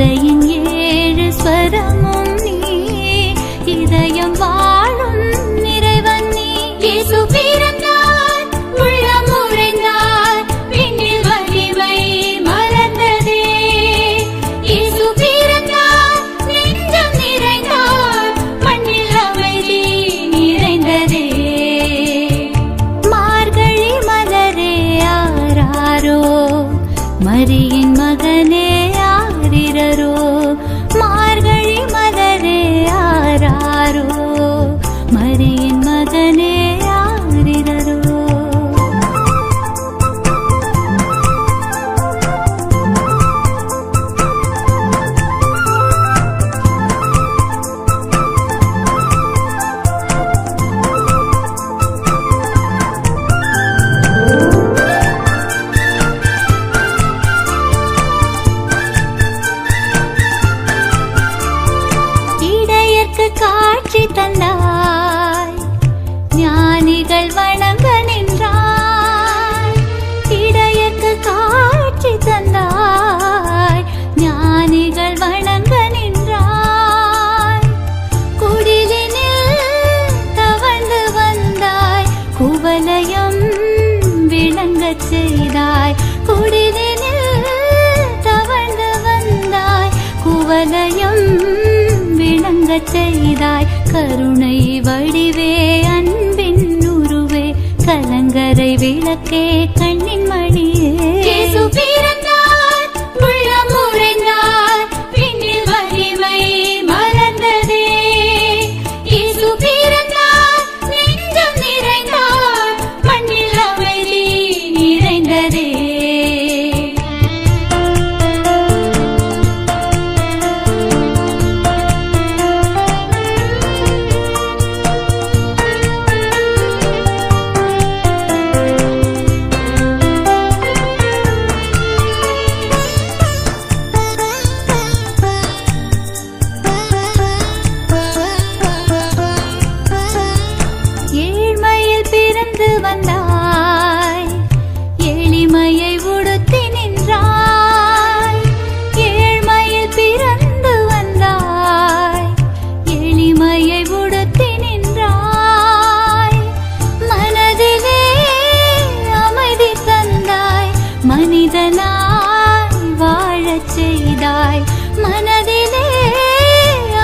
இசையின் 7 ஸ்வரமும் நீ, இதயம் வாழும் இறைவன் நீ. இயேசு பிறந்தார், உள்ளம் உறைந்தார், விண்ணில் வலிமை மலர்ந்ததே. இயேசு பிறந்தார், நெஞ்சம் நிறைந்தார், மண்ணில் அமைதி நிறைந்ததே. மார்கழி மலரே ஆராரோ, மரியின் மகனே ஆரிரரோ. மார்கழி மலரே ஆராரோ, மரியின் மகனே ஆரிரரோ. காட்சி தந்தாய், ஞானிகள் வணங்க நின்றாய். இடையக்கு காட்சி தந்தாய், ஞானிகள் வணங்க நின்றாய். குடிலினில் தவழ்ந்து வந்தாய், குவலயம் விளங்கச் செய்தாய். குடிலினில் தவழ்ந்து வந்தாய், குவலயம் விளங்கச் செய்தாய். கருணை வடிவே, அன்பின் உருவே, கலங்கரை விளக்கே, கண்ணின் மணியே. இயேசு பிறந்தார், உள்ளம் உறைந்தார், விண்ணில் வலிமை மலர்ந்ததே. இயேசு பிறந்தார், நெஞ்சம் நிறைந்தார், மண்ணில் அமைதி நிறைந்ததே. வந்தாய், எளிமையை உடுத்தி நின்றாய். ஏழ்மையில் பிறந்து வந்தாய், எளிமையை உடுத்தி நின்றாய். மனதிலே அமைதி தந்தாய், மனிதனாய் வாழச் செய்தாய். மனதிலே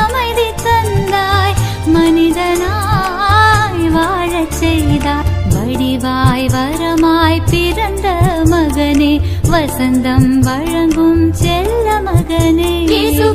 அமைதி தந்தாய், மனிதனாய் வாழச் செய்தாய். வடிவாய் வரமாய் பிறந்த மகனே, வசந்தம் வழங்கும் செல்ல மகனே. இயேசு